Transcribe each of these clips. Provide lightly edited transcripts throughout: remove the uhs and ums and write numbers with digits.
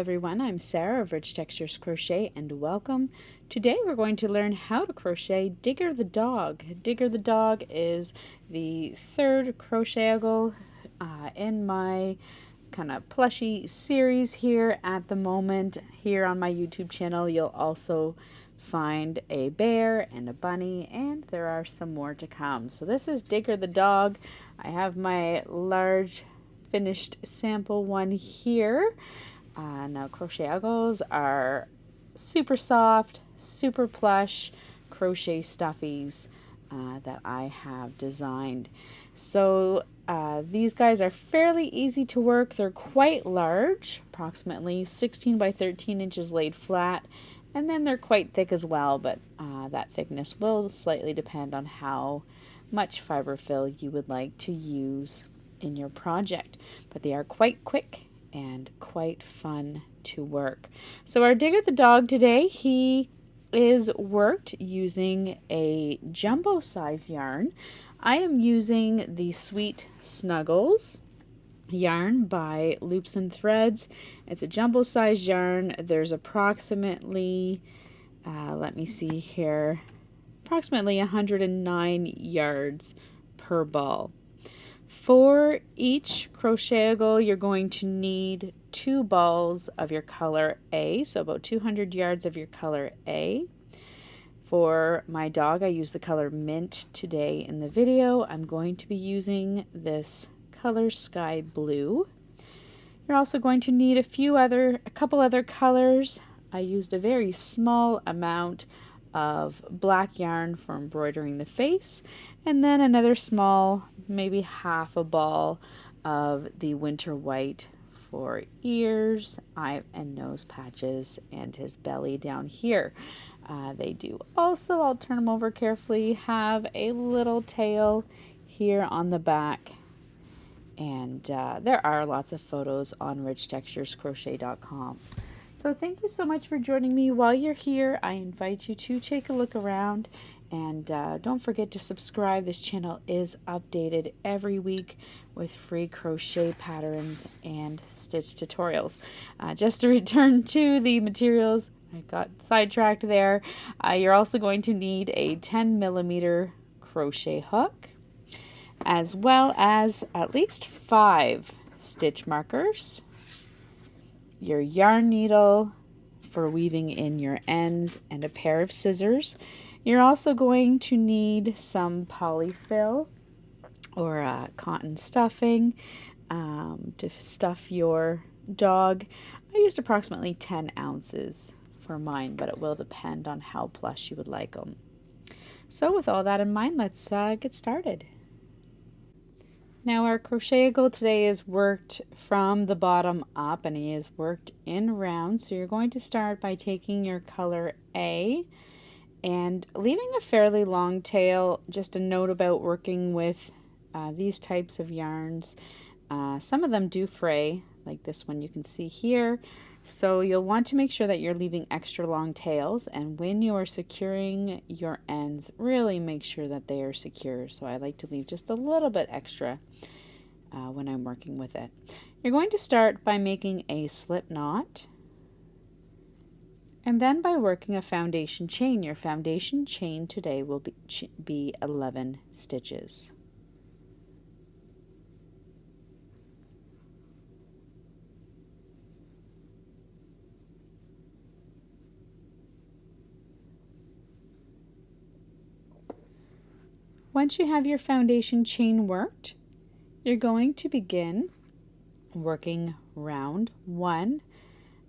everyone, I'm Sarah of Rich Textures Crochet and welcome. Today we're going to learn how to crochet Digger the Dog. Digger the Dog is the third Crochetuggle in my kind of plushy series here at the moment. Here on my YouTube channel you'll also find a bear and a bunny, and there are some more to come. So this is Digger the Dog. I have my large finished sample one here. Now Crochetuggles are super soft, super plush crochet stuffies that I have designed. So these guys are fairly easy to work. They're quite large, approximately 16 by 13 inches laid flat, and then they're quite thick as well, but that thickness will slightly depend on how much fiber fill you would like to use in your project. But they are quite quick and quite fun to work. So our Digger the Dog today, he is worked using a jumbo size yarn. I am using the Sweet Snuggles yarn by Loops and Threads. It's a jumbo size yarn. There's approximately, let me see here, approximately 109 yards per ball. For each Crochetuggle, you're going to need 2 balls of your color A, so about 200 yards of your color A. For my dog, I use the color Mint today in the video. I'm going to be using this color Sky Blue. You're also going to need a couple other colors. I used a very small amount of black yarn for embroidering the face, and then another small, maybe half a ball of the winter white for ears, eye and nose patches, and his belly down here. They do also, I'll turn them over carefully, have a little tail here on the back, and there are lots of photos on richtexturescrochet.com. So thank you so much for joining me. While you're here, I invite you to take a look around, and don't forget to subscribe. This channel is updated every week with free crochet patterns and stitch tutorials. Just to return to the materials, I got sidetracked there. You're also going to need a 10mm crochet hook, as well as at least 5 stitch markers, your yarn needle for weaving in your ends, and a pair of scissors. You're also going to need some polyfill or cotton stuffing to stuff your dog. I used approximately 10 ounces for mine, but it will depend on how plush you would like them. So with all that in mind, let's get started. Now our Crochetuggle today is worked from the bottom up, and he is worked in rounds. So you're going to start by taking your color A and leaving a fairly long tail. Just a note about working with these types of yarns. Some of them do fray, like this one you can see here. So you'll want to make sure that you're leaving extra long tails, and when you are securing your ends, really make sure that they are secure. So I like to leave just a little bit extra when I'm working with it. You're going to start by making a slip knot, and then by working a foundation chain. Your foundation chain today will be 11 stitches. Once you have your foundation chain worked, you're going to begin working round 1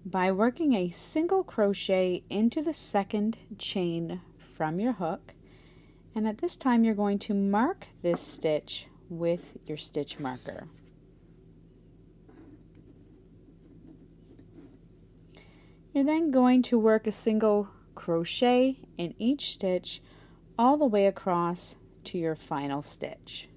by working a single crochet into the second chain from your hook, and at this time you're going to mark this stitch with your stitch marker. You're then going to work a single crochet in each stitch all the way across to your final stitch.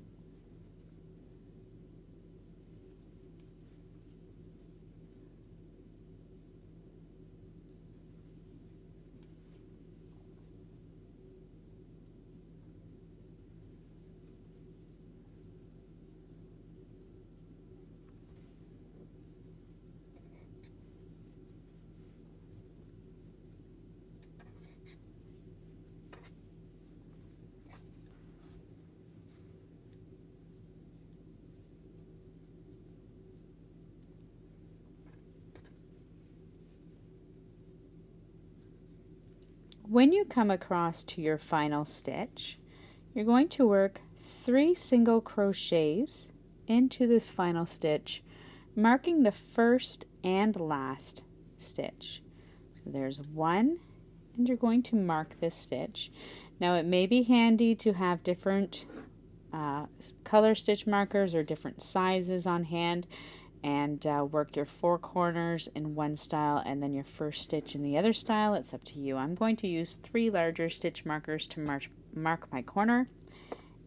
When you come across to your final stitch, you're going to work 3 single crochets into this final stitch, marking the first and last stitch. So there's 1, and you're going to mark this stitch. Now it may be handy to have different color stitch markers or different sizes on hand, and work your 4 corners in one style and then your first stitch in the other style. It's up to you. I'm going to use 3 larger stitch markers to mark my corner,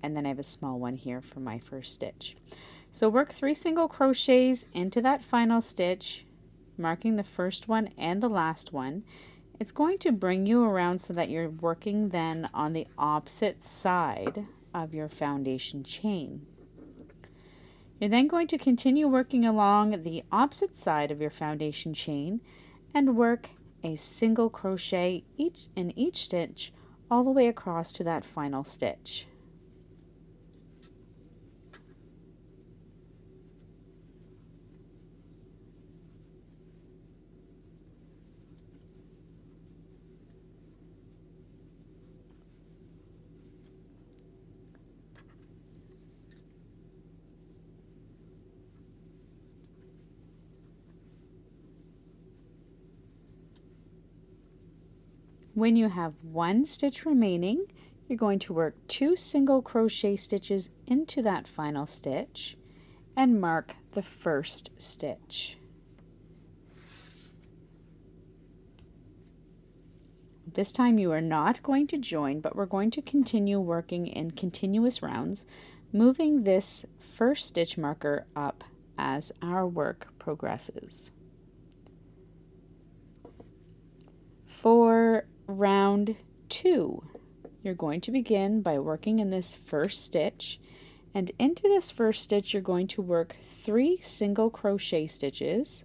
and then I have a small one here for my first stitch. So work 3 single crochets into that final stitch, marking the first one and the last one. It's going to bring you around so that you're working then on the opposite side of your foundation chain. You're then going to continue working along the opposite side of your foundation chain and work a single crochet in each stitch all the way across to that final stitch. When you have 1 stitch remaining, you're going to work 2 single crochet stitches into that final stitch and mark the first stitch. This time you are not going to join, but we're going to continue working in continuous rounds, moving this first stitch marker up as our work progresses. For round 2, you're going to begin by working in this first stitch, and into this first stitch you're going to work 3 single crochet stitches,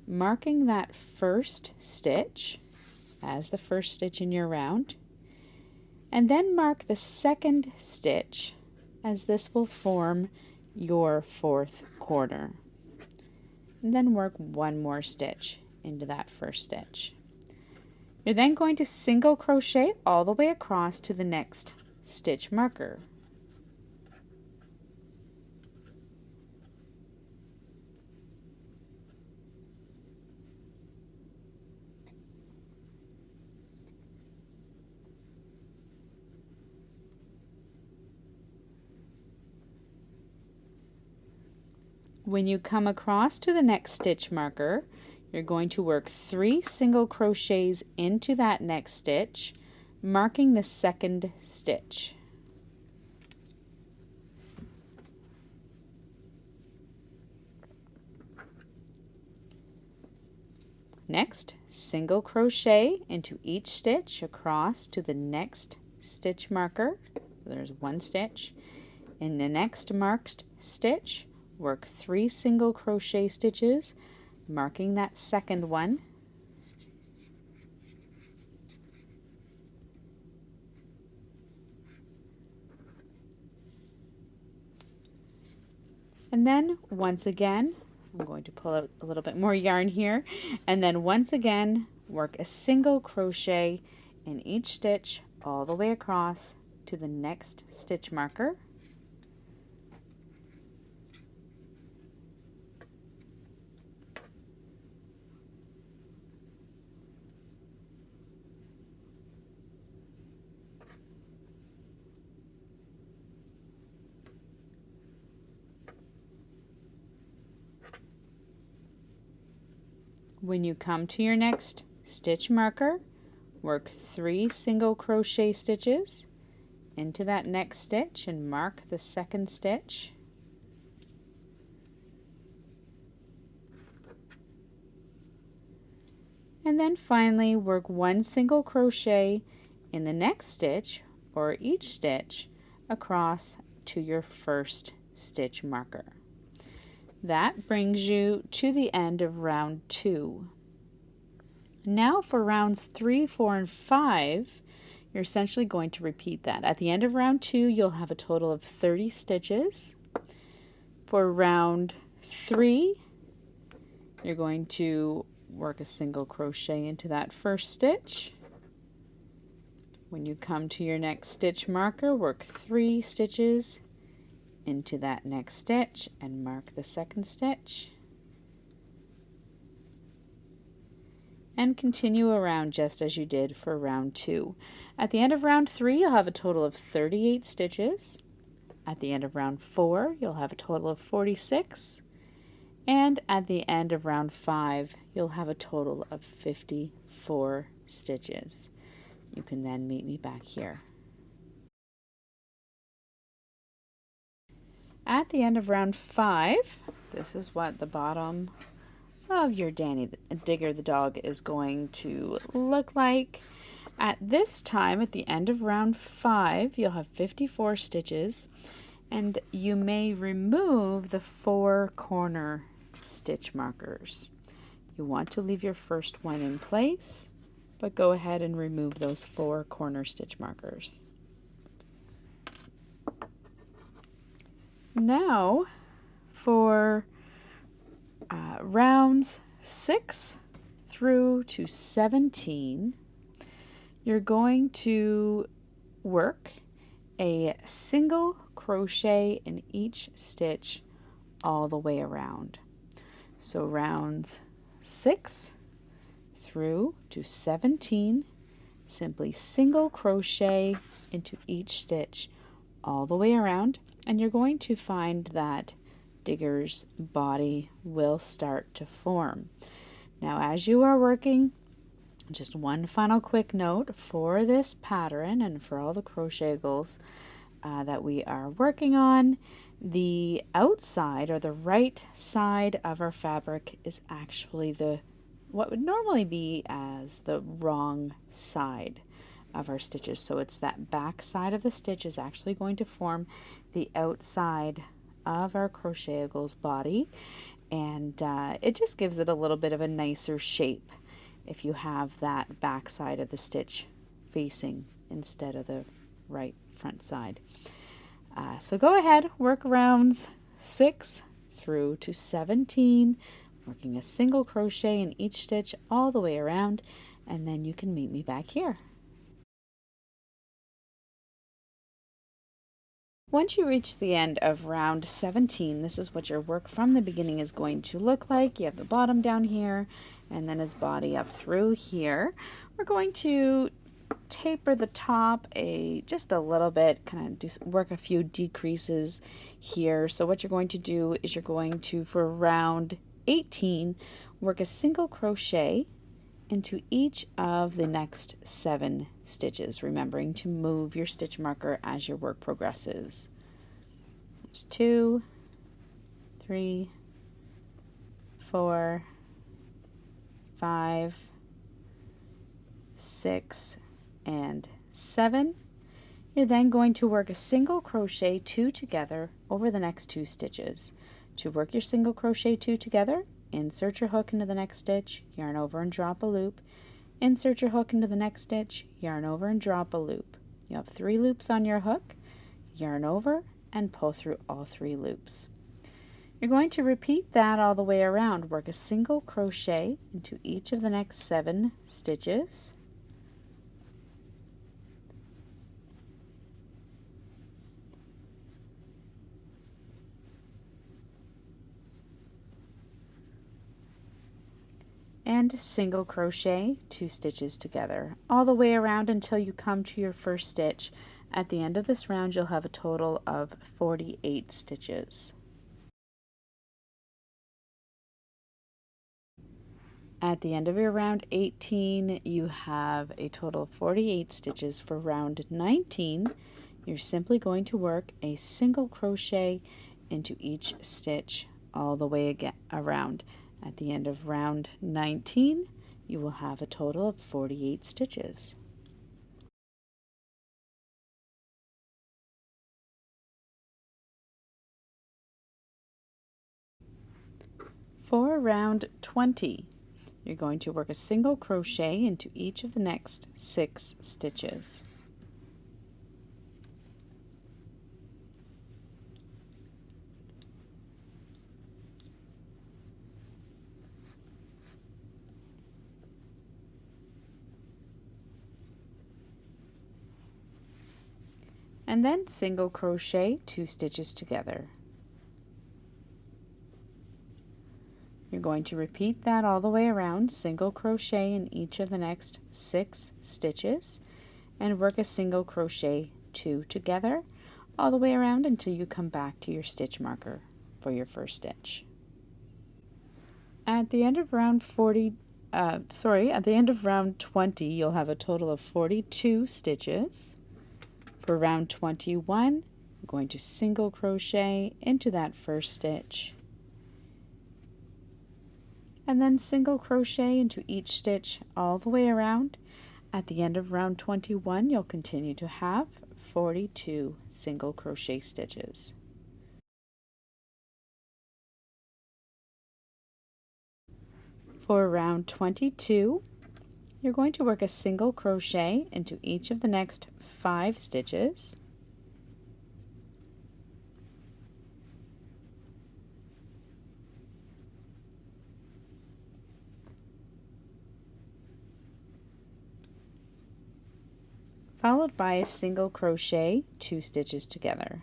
marking that first stitch as the first stitch in your round, and then mark the second stitch as this will form your 4th corner, and then work 1 more stitch into that first stitch. You're then going to single crochet all the way across to the next stitch marker. When you come across to the next stitch marker, you're going to work 3 single crochets into that next stitch, marking the second stitch. Next, single crochet into each stitch across to the next stitch marker. So there's 1 stitch. In the next marked stitch, work 3 single crochet stitches, marking that second one. And then once again, I'm going to pull out a little bit more yarn here, and then once again work a single crochet in each stitch all the way across to the next stitch marker. When you come to your next stitch marker, work 3 single crochet stitches into that next stitch and mark the second stitch. And then finally work 1 single crochet in the next stitch or each stitch across to your first stitch marker. That brings you to the end of round 2. Now for rounds 3, 4, and 5, you're essentially going to repeat that. At the end of round 2, you'll have a total of 30 stitches. For round 3, you're going to work a single crochet into that first stitch. When you come to your next stitch marker, work 3 stitches into that next stitch and mark the second stitch. And continue around just as you did for round 2. At the end of round 3, you'll have a total of 38 stitches. At the end of round 4, you'll have a total of 46. And at the end of round 5, you'll have a total of 54 stitches. You can then meet me back here. At the end of round 5, this is what the bottom of your Danny Digger the dog is going to look like. At this time, at the end of round 5, you'll have 54 stitches, and you may remove the 4 corner stitch markers. You want to leave your first one in place, but go ahead and remove those 4 corner stitch markers. Now for rounds 6 through to 17, you're going to work a single crochet in each stitch all the way around. So rounds 6 through to 17, simply single crochet into each stitch all the way around, and you're going to find that Digger's body will start to form. Now, as you are working, just one final quick note for this pattern and for all the Crochetugles that we are working on, the outside or the right side of our fabric is actually what would normally be as the wrong side of our stitches. So it's that back side of the stitch is actually going to form the outside of our Crochetugle's body, and it just gives it a little bit of a nicer shape if you have that back side of the stitch facing instead of the right front side. So go ahead, work rounds 6 through to 17, working a single crochet in each stitch all the way around, and then you can meet me back here. Once you reach the end of round 17, this is what your work from the beginning is going to look like. You have the bottom down here and then his body up through here. We're going to taper the top just a little bit, kind of work a few decreases here. So what you're going to do is you're going to, for round 18, work a single crochet into each of the next 7 stitches, remembering to move your stitch marker as your work progresses. There's 2, 3, 4, 5, 6, and 7. You're then going to work a single crochet 2 together over the next 2 stitches. To work your single crochet 2 together, insert your hook into the next stitch, yarn over and drop a loop, insert your hook into the next stitch, yarn over and drop a loop. You have 3 loops on your hook, yarn over and pull through all 3 loops. You're going to repeat that all the way around. Work a single crochet into each of the next 7 stitches. And single crochet 2 stitches together all the way around until you come to your first stitch. At the end of this round, you'll have a total of 48 stitches. At the end of your round 18, you have a total of 48 stitches. For round 19, you're simply going to work a single crochet into each stitch all the way around. At the end of round 19, you will have a total of 48 stitches. For round 20, you're going to work a single crochet into each of the next 6 stitches. and then single crochet 2 stitches together. You're going to repeat that all the way around, single crochet in each of the next 6 stitches, and work a single crochet 2 together all the way around until you come back to your stitch marker for your first stitch. At the end of round 20, you'll have a total of 42 stitches. For round 21, you're going to single crochet into that first stitch, and then single crochet into each stitch all the way around. At the end of round 21, you'll continue to have 42 single crochet stitches. For round 22, you're going to work a single crochet into each of the next 5 stitches. Followed by a single crochet 2 stitches together.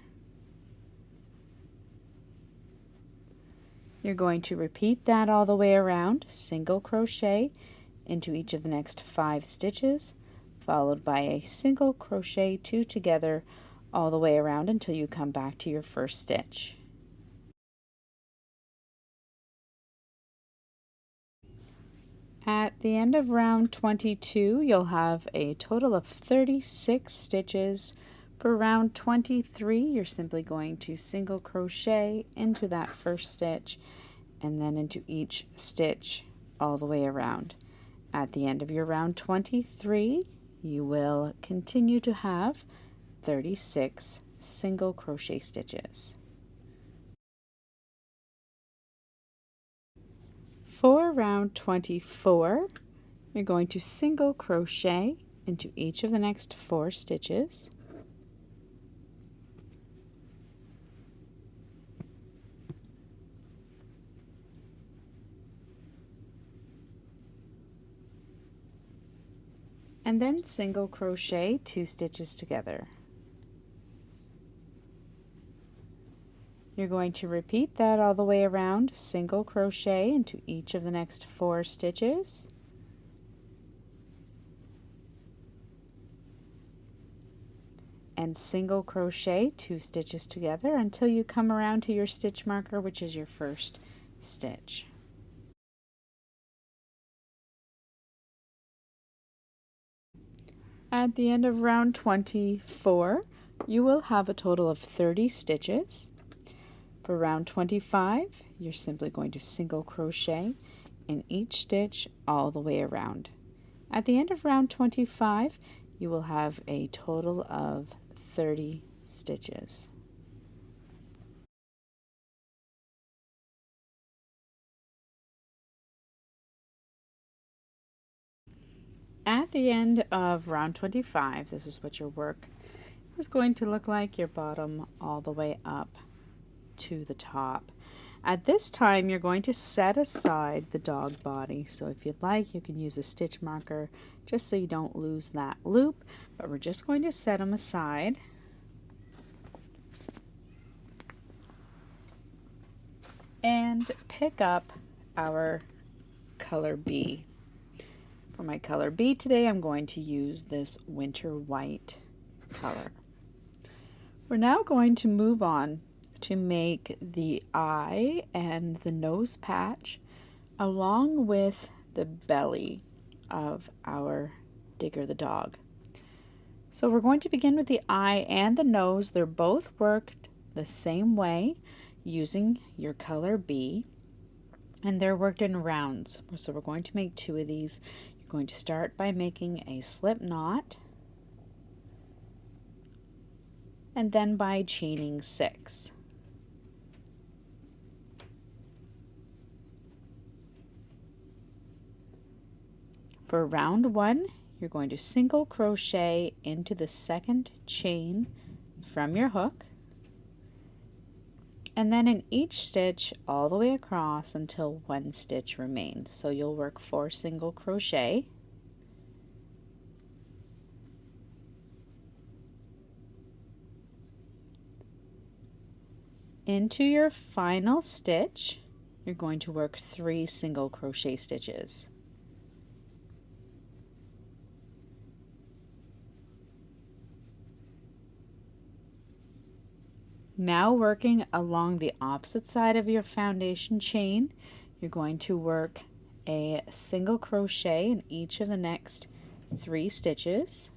You're going to repeat that all the way around, single crochet into each of the next 5 stitches, followed by a single crochet 2 together all the way around until you come back to your first stitch. At the end of round 22, you'll have a total of 36 stitches. For round 23, you're simply going to single crochet into that first stitch and then into each stitch all the way around. At the end of your round 23, you will continue to have 36 single crochet stitches. For round 24, you're going to single crochet into each of the next 4 stitches. And then single crochet 2 stitches together. You're going to repeat that all the way around, single crochet into each of the next 4 stitches. And single crochet 2 stitches together until you come around to your stitch marker, which is your first stitch. At the end of round 24, you will have a total of 30 stitches. For round 25, you're simply going to single crochet in each stitch all the way around. At the end of round 25, you will have a total of 30 stitches. At the end of round 25, this is what your work is going to look like, your bottom all the way up to the top. At this time, you're going to set aside the dog body. So if you'd like, you can use a stitch marker just so you don't lose that loop, but we're just going to set them aside. And pick up our color B. For my color B today, I'm going to use this winter white color. We're now going to move on to make the eye and the nose patch along with the belly of our Digger the dog. So we're going to begin with the eye and the nose. They're both worked the same way using your color B, and they're worked in rounds. So we're going to make 2 of these. You're going to start by making a slip knot and then by chaining 6. For round 1, you're going to single crochet into the second chain from your hook, and then in each stitch all the way across until 1 stitch remains. So you'll work 4 single crochet, Into your final stitch, you're going to work 3 single crochet stitches. Now working along the opposite side of your foundation chain, you're going to work a single crochet in each of the next 3 stitches.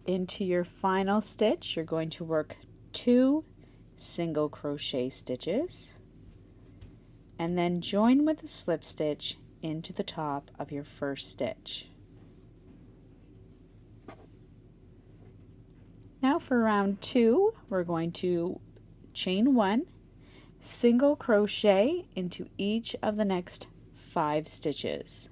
Into your final stitch, you're going to work 2 single crochet stitches and then join with a slip stitch into the top of your first stitch. Now for round 2, we're going to chain 1, single crochet into each of the next 5 stitches.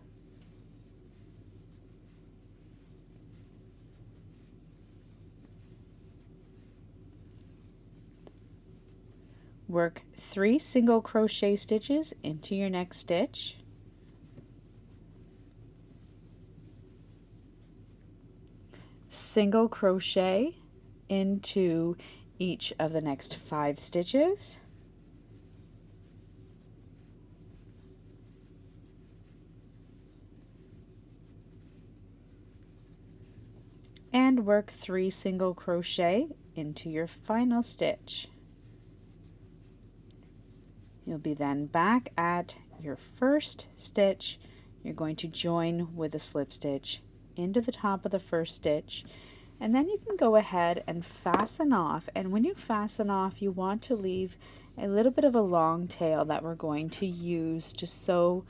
Work 3 single crochet stitches into your next stitch. Single crochet into each of the next 5 stitches. And work 3 single crochet into your final stitch. You'll be then back at your first stitch. You're going to join with a slip stitch into the top of the first stitch, and then you can go ahead and fasten off. And when you fasten off, you want to leave a little bit of a long tail that we're going to use to sew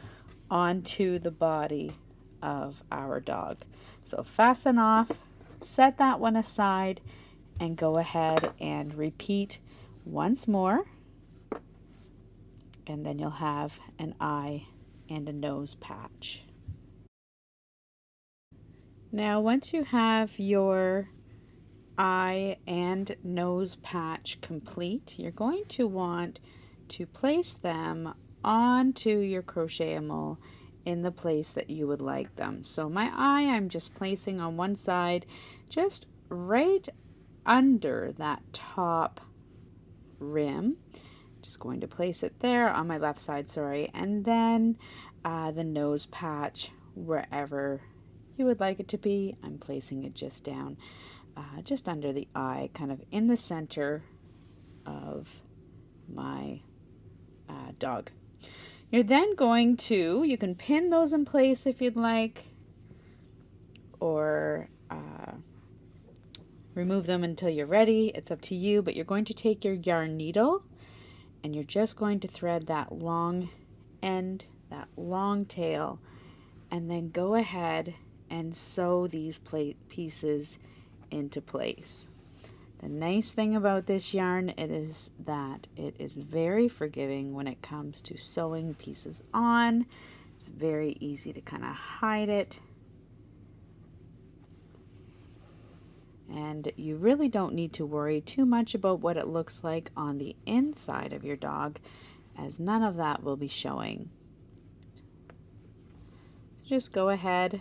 onto the body of our dog. So fasten off, set that one aside, and go ahead and repeat once more. And then you'll have an eye and a nose patch. Now once you have your eye and nose patch complete, you're going to want to place them onto your crochetable in the place that you would like them. So my eye I'm just placing on one side, just right under that top rim. Just going to place it there on my left side, sorry, and then the nose patch wherever you would like it to be. I'm placing it just down, just under the eye, kind of in the center of my dog. You're then going to, you can pin those in place if you'd like, or remove them until you're ready. It's up to you, but you're going to take your yarn needle and you're just going to thread that long end, that long tail, and then go ahead and sew these pieces into place. The nice thing about this yarn is that it is very forgiving when it comes to sewing pieces on. It's very easy to kind of hide it. And you really don't need to worry too much about what it looks like on the inside of your dog, as none of that will be showing. So just go ahead,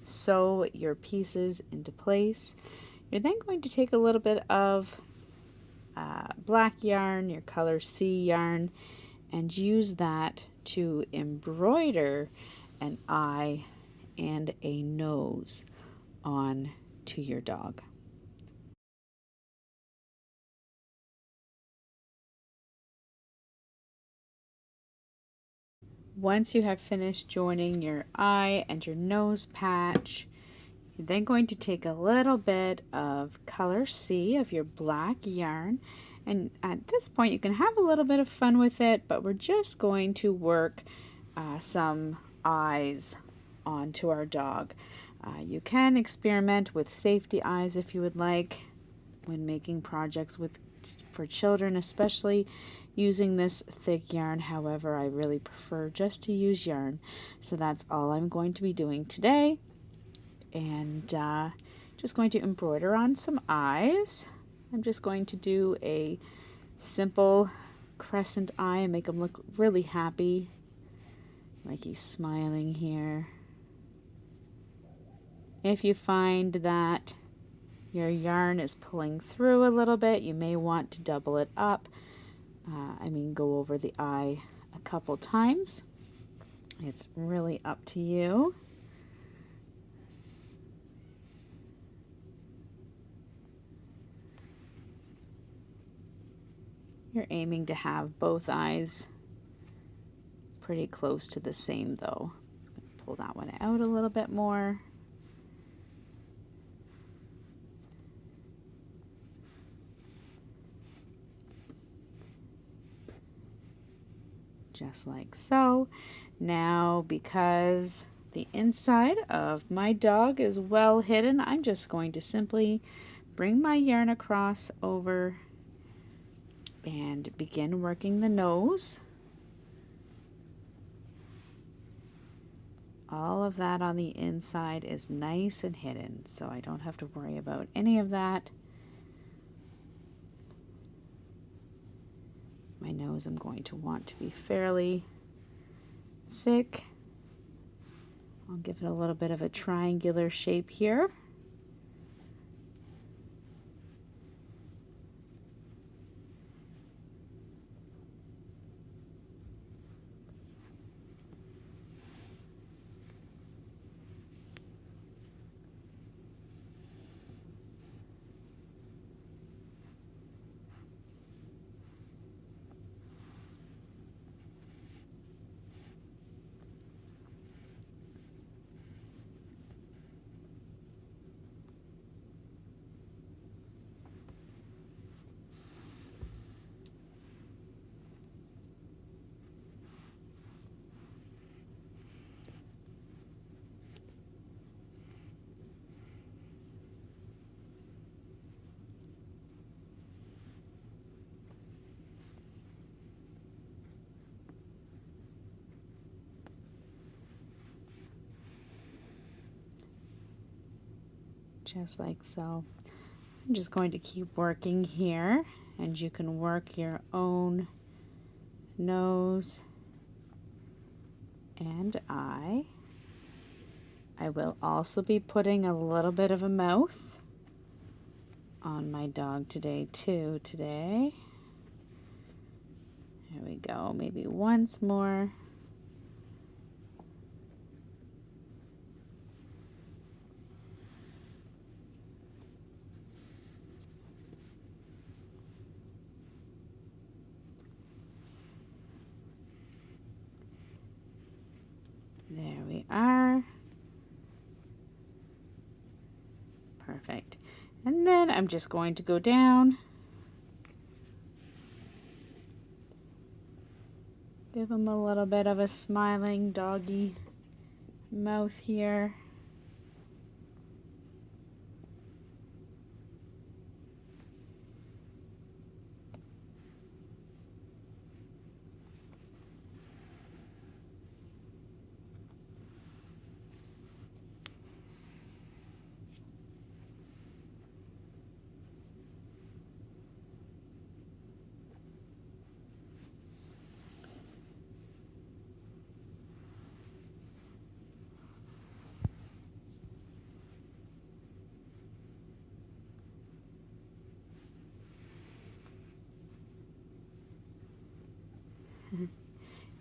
sew your pieces into place. You're then going to take a little bit of black yarn, your color C yarn, and use that to embroider an eye and a nose on to your dog. Once you have finished joining your eye and your nose patch, you're then going to take a little bit of color C of your black yarn, and at this point you can have a little bit of fun with it, but we're just going to work some eyes onto our dog. You can experiment with safety eyes if you would like when making projects for children, especially using this thick yarn. However, I really prefer just to use yarn, so that's all I'm going to be doing today. And just going to embroider on some eyes. I'm just going to do a simple crescent eye and make them look really happy. like he's smiling here. If you find that your yarn is pulling through a little bit, you may want to double it up. Go over the eye a couple times. It's really up to you. You're aiming to have both eyes pretty close to the same though. Pull that one out a little bit more. Just like so. Now, because the inside of my dog is well hidden, I'm just going to simply bring my yarn across over and begin working the nose. All of that on the inside is nice and hidden, so I don't have to worry about any of that. My nose I'm going to want to be fairly thick. I'll give it a little bit of a triangular shape here. Just like so. I'm just going to keep working here, and you can work your own nose and eye. I will also be putting a little bit of a mouth on my dog today. There we go. Maybe once more. There we are. Perfect. And then I'm just going to go down. Give him a little bit of a smiling doggy mouth here.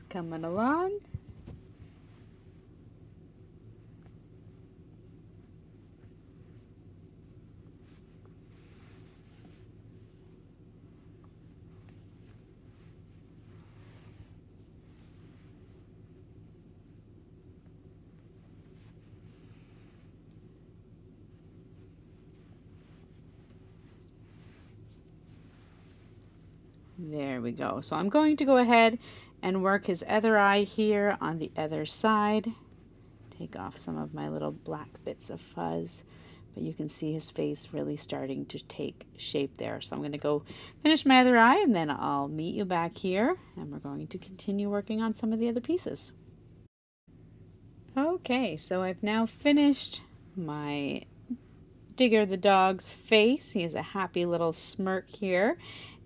Coming along. There we go. So I'm going to go ahead and work his other eye here on the other side. Take off some of my little black bits of fuzz, but you can see his face really starting to take shape there. So I'm going to go finish my other eye, and then I'll meet you back here, and we're going to continue working on some of the other pieces. Okay, so I've now finished my Digger the dog's face. He has a happy little smirk here.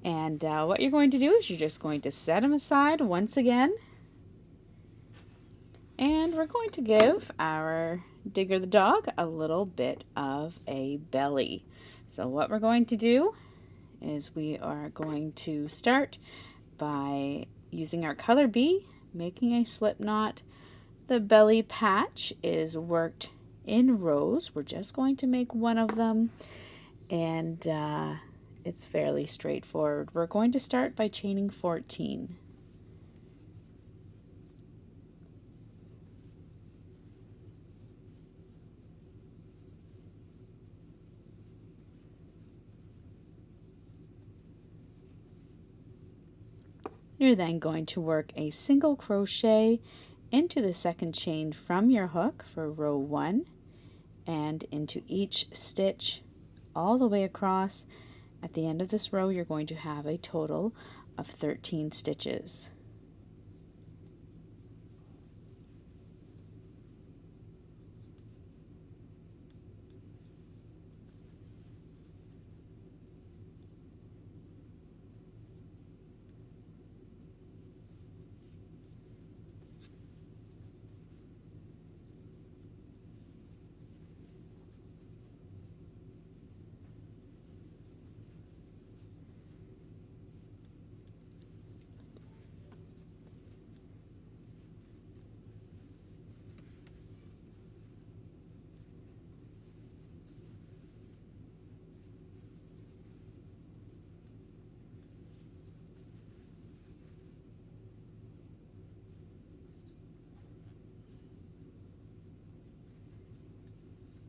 And what you're going to do is you're just going to set him aside once again. And we're going to give our Digger the dog a little bit of a belly. So what we're going to do is we are going to start by using our color B, making a slip knot. The belly patch is worked in rows. We're just going to make one of them, and it's fairly straightforward. We're going to start by chaining 14. You're then going to work a single crochet into the second chain from your hook for row 1 and into each stitch all the way across. At the end of this row, you're going to have a total of 13 stitches.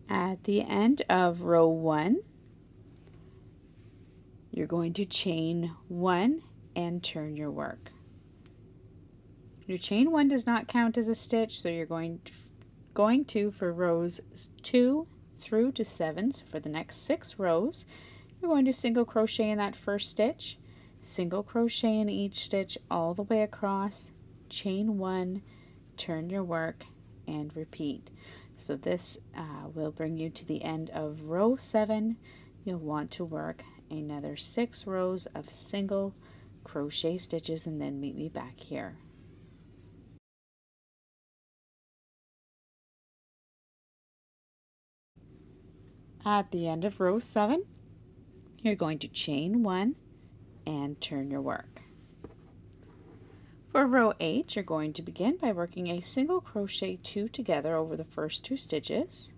At the end of row 1, you're going to chain 1 and turn your work. Your chain 1 does not count as a stitch, so you're going to for rows 2 through to 7. So for the next 6 rows, you're going to single crochet in that first stitch, single crochet in each stitch all the way across, chain 1, turn your work, and repeat. So this will bring you to the end of row 7. You'll want to work another 6 rows of single crochet stitches and then meet me back here. At the end of row 7, you're going to chain 1 and turn your work. For row 8, you're going to begin by working a single crochet 2 together over the first 2 stitches,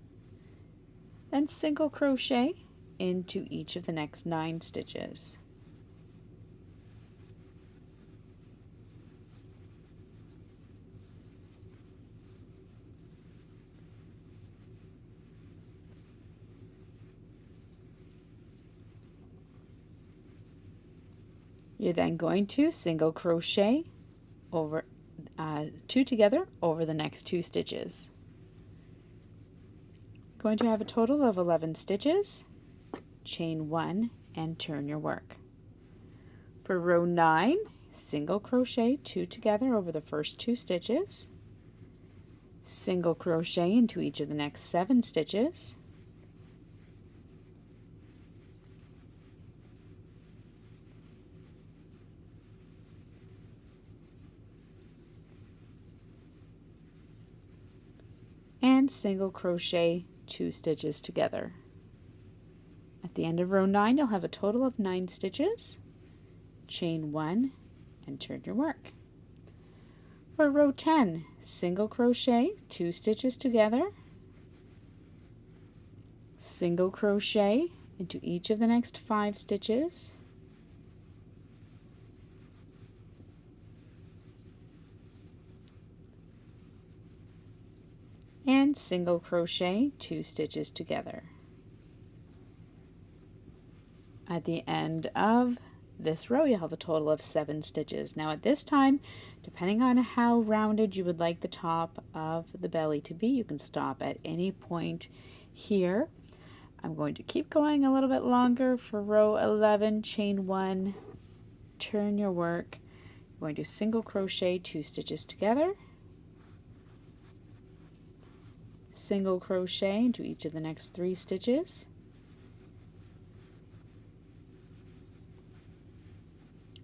then single crochet into each of the next 9 stitches. You're then going to single crochet over 2 together over the next 2 stitches. Going to have a total of 11 stitches, chain 1 and turn your work. For row 9, single crochet 2 together over the first 2 stitches, single crochet into each of the next 7 stitches, and single crochet 2 stitches together. At the end of row 9, you'll have a total of 9 stitches, chain 1 and turn your work. For row 10, single crochet 2 stitches together, single crochet into each of the next 5 stitches, and single crochet 2 stitches together. At the end of this row, you'll have a total of 7 stitches. Now at this time, depending on how rounded you would like the top of the belly to be, you can stop at any point here. I'm going to keep going a little bit longer. For row 11, chain 1, turn your work. I'm going to single crochet 2 stitches together, single crochet into each of the next 3 stitches,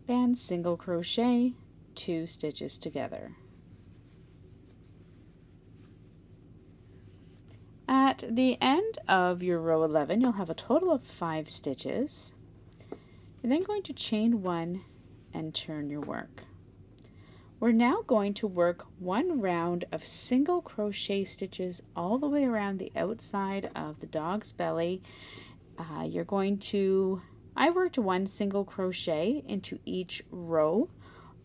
and single crochet 2 stitches together. At the end of your row 11, you'll have a total of 5 stitches. You're then going to chain 1 and turn your work. We're now going to work 1 round of single crochet stitches all the way around the outside of the dog's belly. I worked 1 single crochet into each row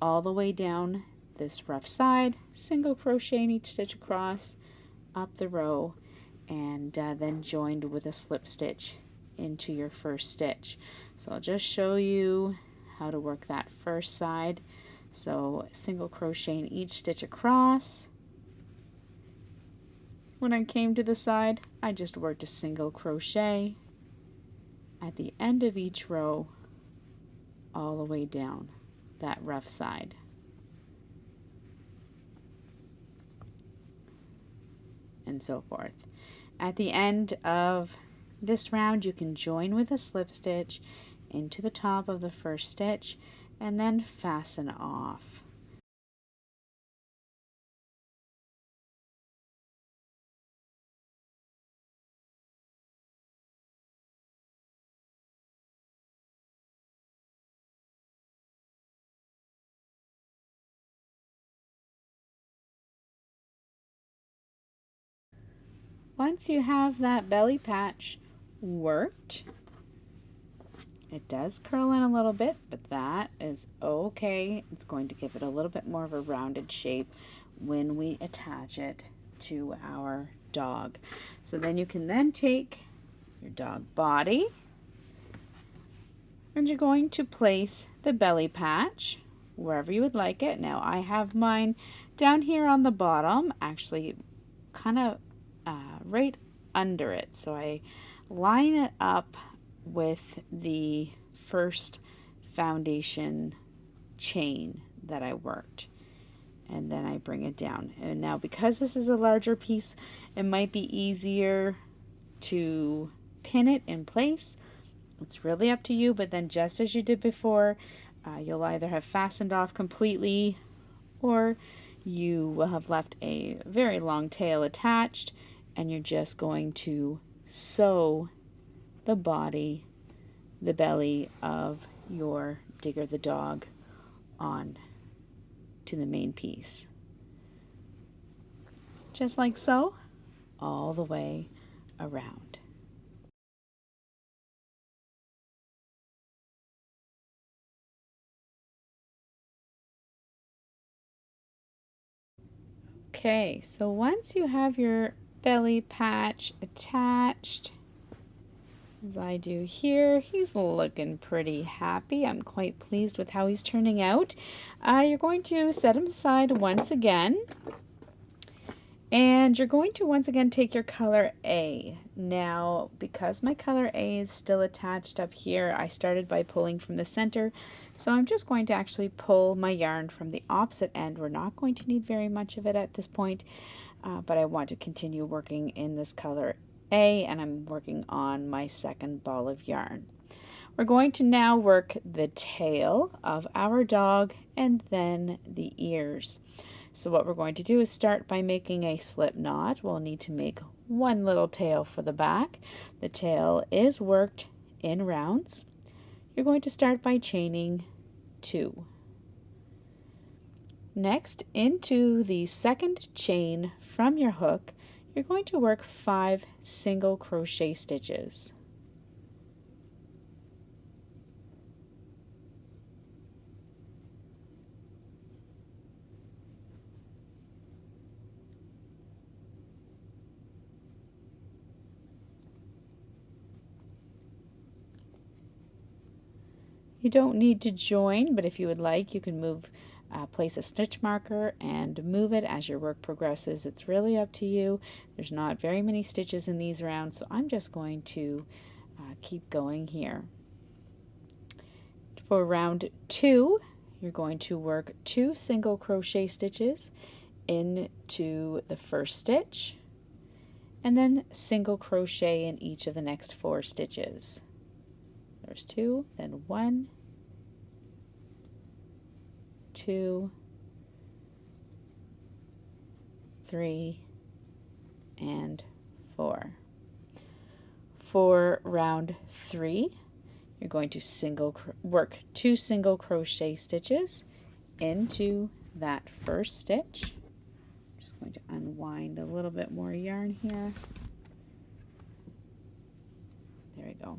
all the way down this rough side, single crochet in each stitch across, up the row, and then joined with a slip stitch into your first stitch. So I'll just show you how to work that first side. So single crochet in each stitch across. When I came to the side, I just worked a single crochet at the end of each row all the way down that rough side. And so forth. At the end of this round, you can join with a slip stitch into the top of the first stitch and then fasten off. Once you have that belly patch worked, it does curl in a little bit, but that is okay. It's going to give it a little bit more of a rounded shape when we attach it to our dog. So then you can then take your dog body and you're going to place the belly patch wherever you would like it. Now I have mine down here on the bottom, actually kind of right under it. So I line it up with the first foundation chain that I worked, and then I bring it down. And now because this is a larger piece, it might be easier to pin it in place. It's really up to you, but then just as you did before, you'll either have fastened off completely or you will have left a very long tail attached, and you're just going to sew the body, the belly of your Digger the dog on to the main piece. Just like so, all the way around. Okay, so once you have your belly patch attached, as I do here, he's looking pretty happy. I'm quite pleased with how he's turning out. You're going to set him aside once again, and you're going to once again take your color A. Now, because my color A is still attached up here, I started by pulling from the center, so I'm just going to actually pull my yarn from the opposite end. We're not going to need very much of it at this point, but I want to continue working in this color A, and I'm working on my second ball of yarn. We're going to now work the tail of our dog and then the ears. So what we're going to do is start by making a slip knot. We'll need to make one little tail for the back. The tail is worked in rounds. You're going to start by chaining 2. Next, into the second chain from your hook, you're going to work 5 single crochet stitches. You don't need to join, but if you would like, you can place a stitch marker and move it as your work progresses. It's really up to you. There's not very many stitches in these rounds, so I'm just going to keep going here. For round 2, you're going to work 2 single crochet stitches into the first stitch, and then single crochet in each of the next 4 stitches. There's 2, then 1, 2, 3, and 4. For round 3, you're going to work 2 single crochet stitches into that first stitch. I'm just going to unwind a little bit more yarn here. There we go.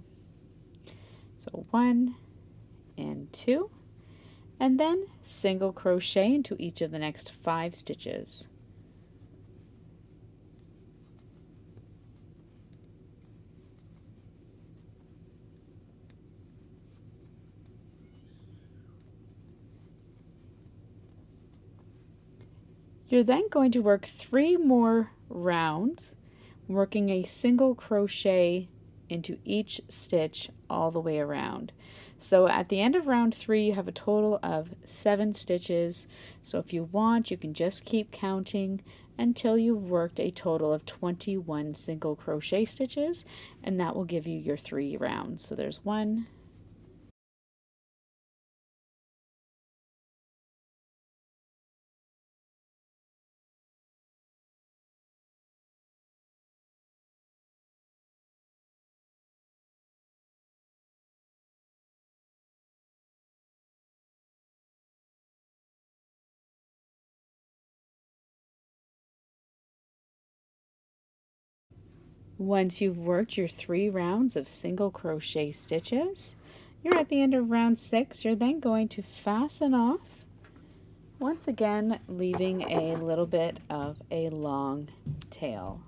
So 1 and 2, and then single crochet into each of the next 5 stitches. You're then going to work 3 more rounds, working a single crochet into each stitch all the way around. So at the end of round 3, you have a total of 7 stitches. So if you want, you can just keep counting until you've worked a total of 21 single crochet stitches, and that will give you your 3 rounds. So there's 1, once you've worked your 3 rounds of single crochet stitches, you're at the end of round 6. You're then going to fasten off, once again leaving a little bit of a long tail.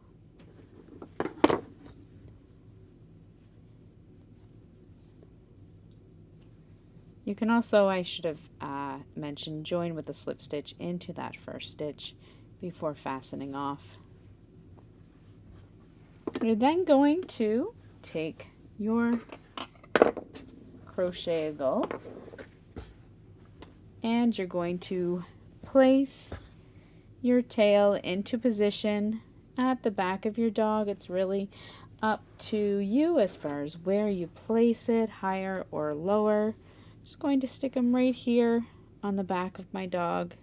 You can also, I should have mentioned, join with a slip stitch into that first stitch before fastening off. You're then going to take your Crochetuggle and you're going to place your tail into position at the back of your dog. It's really up to you as far as where you place it, higher or lower. I'm just going to stick them right here on the back of my dog.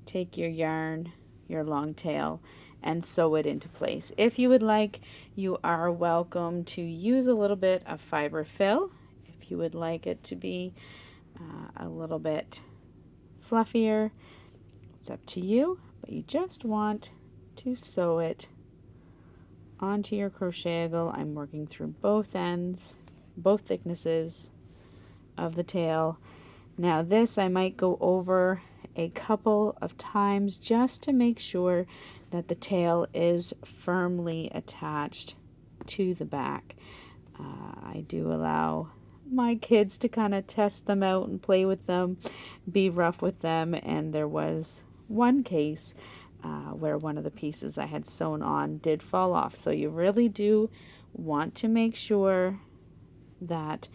Take your yarn, your long tail, and sew it into place. If you would like, you are welcome to use a little bit of fiber fill. If you would like it to be a little bit fluffier, it's up to you, but you just want to sew it onto your Crochetuggle. I'm working through both ends, both thicknesses of the tail. Now this I might go over a couple of times just to make sure that the tail is firmly attached to the back. I do allow my kids to kind of test them out and play with them, be rough with them, and there was one case where one of the pieces I had sewn on did fall off. So you really do want to make sure that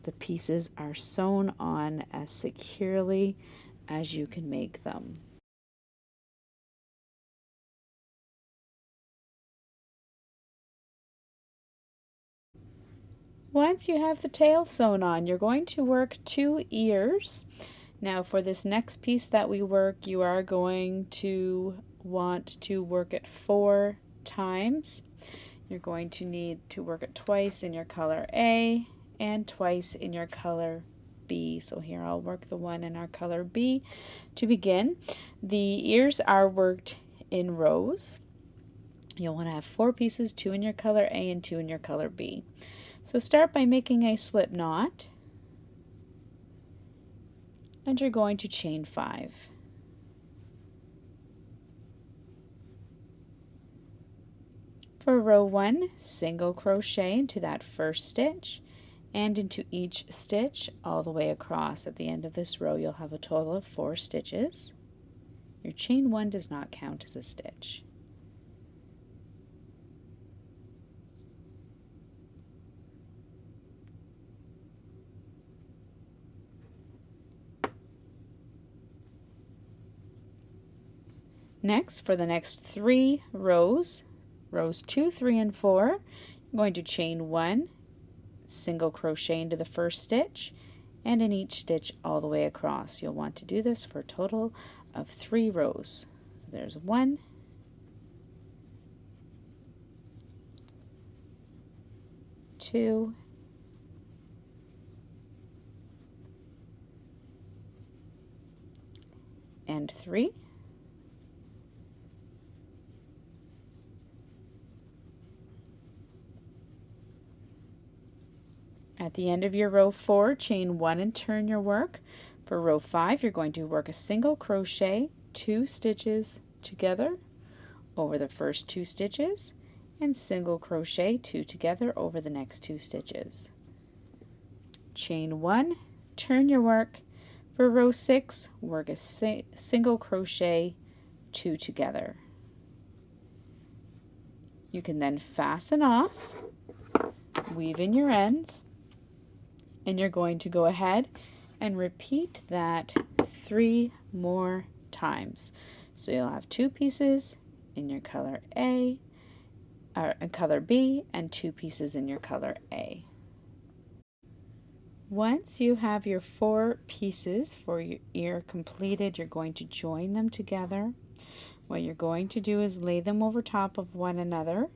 the pieces are sewn on as securely as you can make them. Once you have the tail sewn on, you're going to work 2 ears. Now for this next piece that we work, you are going to want to work it 4 times. You're going to need to work it twice in your color A and twice in your color B. So here I'll work the one in our color B to begin. The ears are worked in rows. You'll want to have 4 pieces, 2 in your color A and 2 in your color B. So start by making a slip knot, and you're going to chain 5. For row 1, single crochet into that first stitch and into each stitch all the way across. At the end of this row, you'll have a total of 4 stitches. Your chain 1 does not count as a stitch. Next, for the next 3 rows, rows 2, 3, and 4, I'm going to chain 1, single crochet into the first stitch, and in each stitch all the way across. You'll want to do this for a total of 3 rows. So there's 1, 2, and 3. At the end of your row 4, chain 1 and turn your work. For row 5, you're going to work a single crochet 2 stitches together over the first 2 stitches and single crochet 2 together over the next 2 stitches. Chain 1, turn your work. For row 6, work a single crochet 2 together. You can then fasten off, weave in your ends, and you're going to go ahead and repeat that 3 more times. So you'll have 2 pieces in your color A, or color B, and 2 pieces in your color A. Once you have your 4 pieces for your ear completed, you're going to join them together. What you're going to do is lay them over top of one another,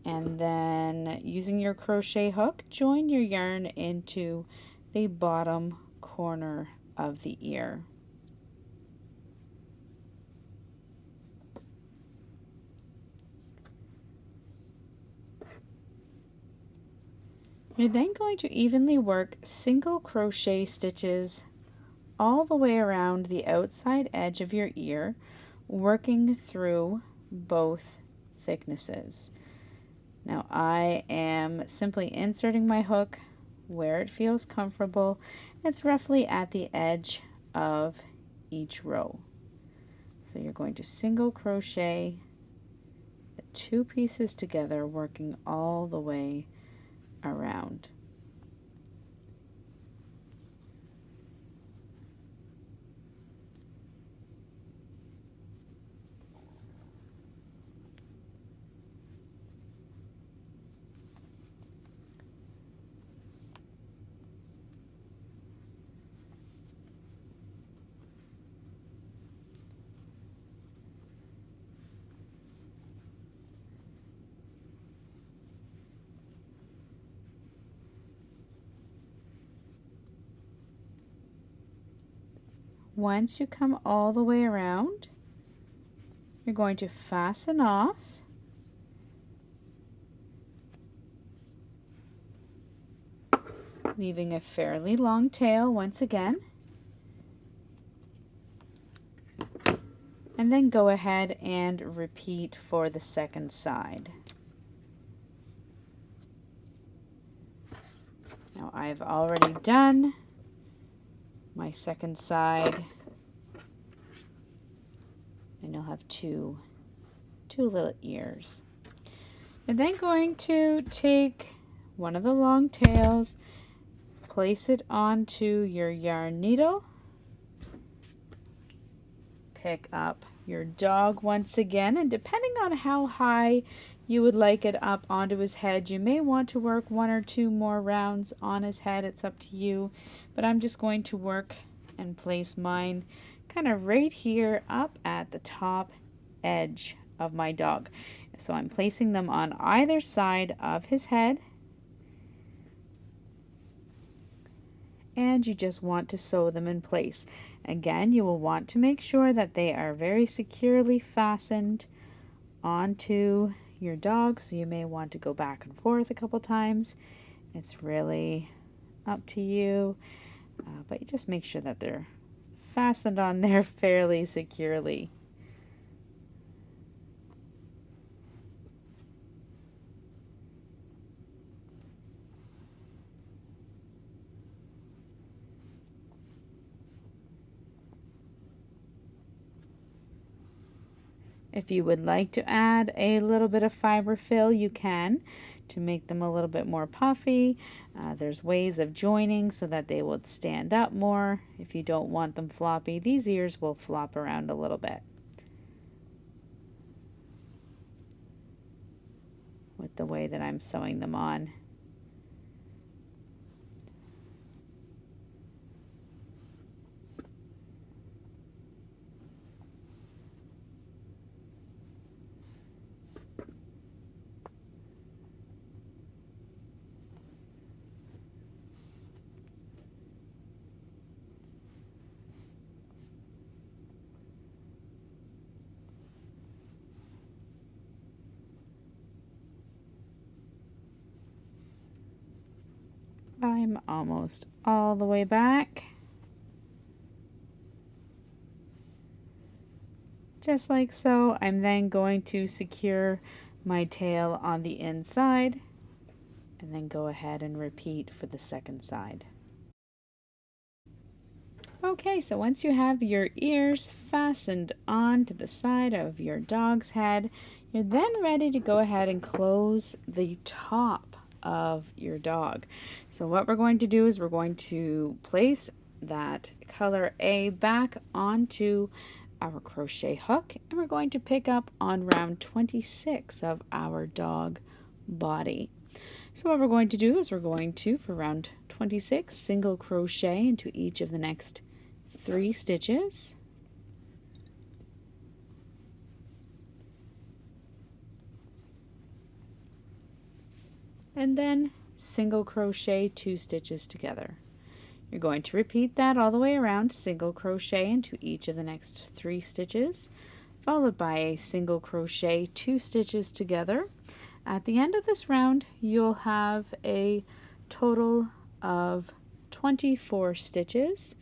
and then using your crochet hook, join your yarn into the bottom corner of the ear. You're then going to evenly work single crochet stitches all the way around the outside edge of your ear, working through both thicknesses. Now I am simply inserting my hook where it feels comfortable. It's roughly at the edge of each row. So you're going to single crochet the 2 pieces together, working all the way around. Once you come all the way around, you're going to fasten off, leaving a fairly long tail once again, and then go ahead and repeat for the second side. Now I've already done my second side, and you'll have two little ears. I'm then going to take one of the long tails, place it onto your yarn needle, pick up your dog once again, and depending on how high you would like it up onto his head, you may want to work 1 or 2 more rounds on his head. It's up to you, but I'm just going to work and place mine kind of right here up at the top edge of my dog. So I'm placing them on either side of his head, and you just want to sew them in place. Again, you will want to make sure that they are very securely fastened onto your dog, so you may want to go back and forth a couple times. It's really up to you, but you just make sure that they're fastened on there fairly securely. If you would like to add a little bit of fiber fill, you can, to make them a little bit more puffy. There's ways of joining so that they will stand up more. If you don't want them floppy, these ears will flop around a little bit with the way that I'm sewing them on. I'm almost all the way back. Just like so. I'm then going to secure my tail on the inside and then go ahead and repeat for the second side. Okay, so once you have your ears fastened onto the side of your dog's head, you're then ready to go ahead and close the top of your dog. So what we're going to do is we're going to place that color A back onto our crochet hook, and we're going to pick up on round 26 of our dog body. So what we're going to do is we're going to, for round 26, single crochet into each of the next 3 stitches. And then single crochet 2 stitches together. You're going to repeat that all the way around, single crochet into each of the next 3 stitches, followed by a single crochet 2 stitches together. At the end of this round, you'll have a total of 24 stitches.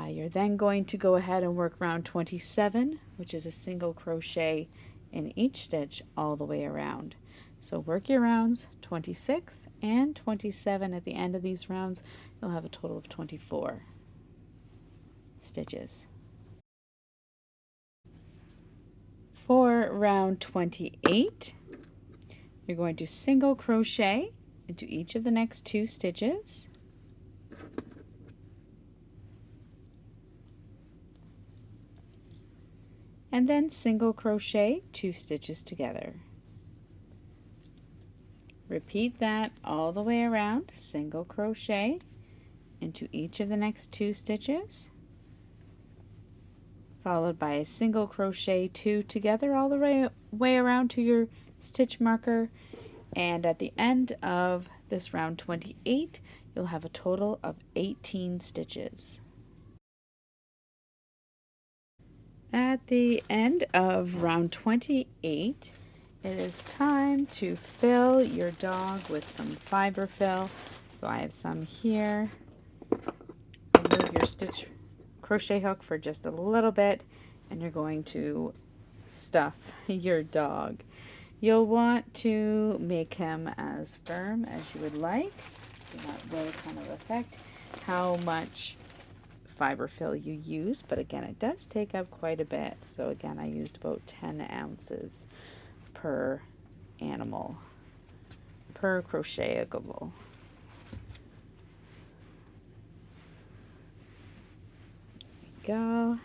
You're then going to go ahead and work round 27, which is a single crochet in each stitch all the way around. So work your rounds 26 and 27. At the end of these rounds, you'll have a total of 24 stitches. For round 28, you're going to single crochet into each of the next 2 stitches. And then single crochet 2 stitches together. Repeat that all the way around, single crochet into each of the next 2 stitches, followed by a single crochet 2 together all the way around to your stitch marker. And at the end of this round 28, you'll have a total of 18 stitches. At the end of round 28, it is time to fill your dog with some fiber fill. So I have some here. Remove your stitch crochet hook for just a little bit, and you're going to stuff your dog. You'll want to make him as firm as you would like. That will kind of affect how much fiber fill you use, but again, it does take up quite a bit. So again, I used about 10 ounces per animal, per Crochetuggle. Go.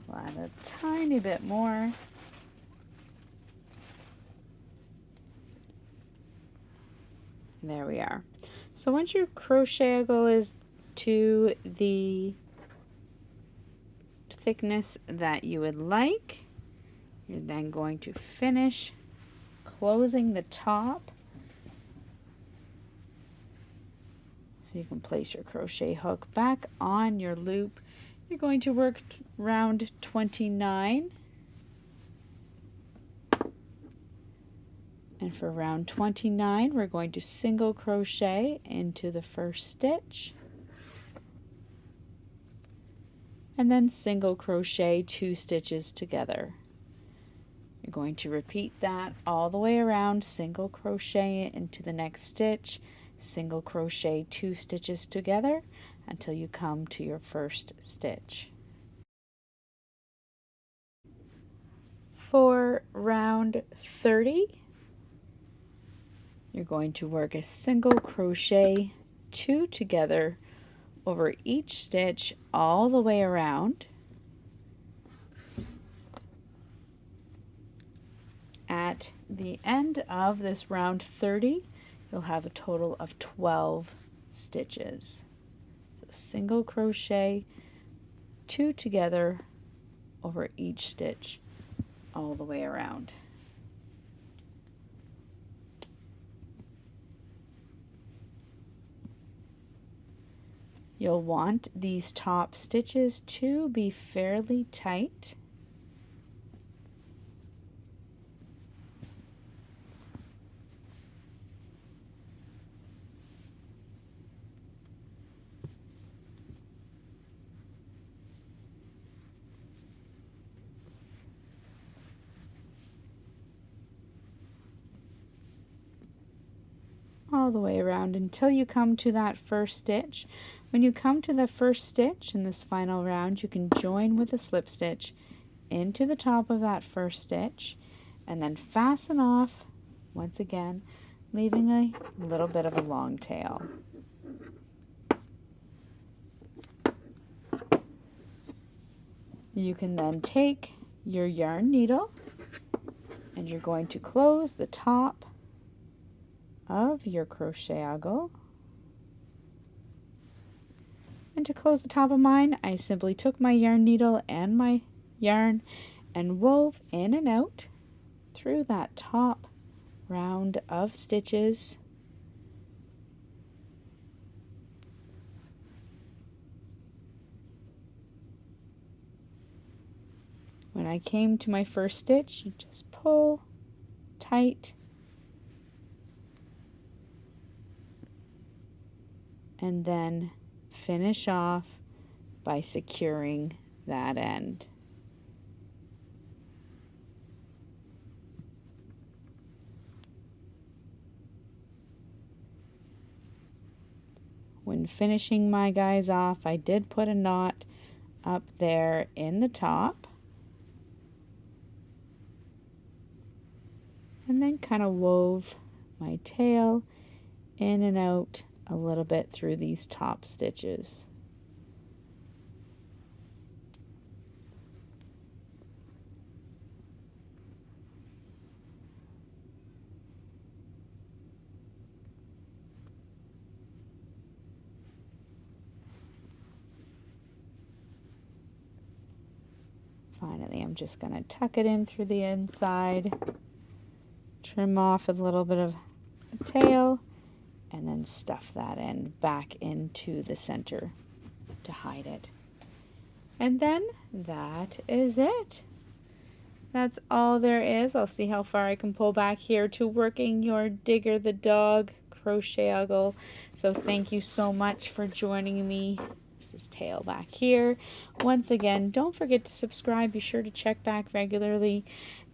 We'll add a tiny bit more. There we are. So once your Crochetuggle is to the thickness that you would like, you're then going to finish closing the top. So you can place your crochet hook back on your loop. You're going to work round 29. And for round 29, we're going to single crochet into the first stitch. And then single crochet 2 stitches together. You're going to repeat that all the way around, single crochet into the next stitch, single crochet 2 stitches together until you come to your first stitch. For round 30, you're going to work a single crochet 2 together over each stitch all the way around. At the end of this round 30, you'll have a total of 12 stitches. So single crochet 2 together over each stitch all the way around. You'll want these top stitches to be fairly tight. All the way around until you come to that first stitch. When you come to the first stitch in this final round, you can join with a slip stitch into the top of that first stitch and then fasten off once again, leaving a little bit of a long tail. You can then take your yarn needle and you're going to close the top of your Crochetuggle. And to close the top of mine, I simply took my yarn needle and my yarn and wove in and out through that top round of stitches. When I came to my first stitch, you just pull tight and then finish off by securing that end. When finishing my guys off, I did put a knot up there in the top and then kind of wove my tail in and out a little bit through these top stitches. Finally, I'm just going to tuck it in through the inside, trim off a little bit of a tail, and then stuff that in back into the center to hide it. And then that is it. That's all there is. I'll see how far I can pull back here to working your Digger the Dog Crochetuggle. So thank you so much for joining me. This is tail back here. Once again, don't forget to subscribe. Be sure to check back regularly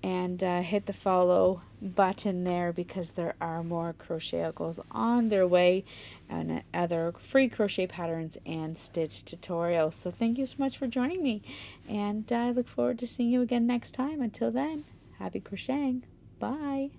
and hit the follow button there because there are more Crochetuggles on their way and other free crochet patterns and stitch tutorials. So thank you so much for joining me, and I look forward to seeing you again next time. Until then, happy crocheting. Bye.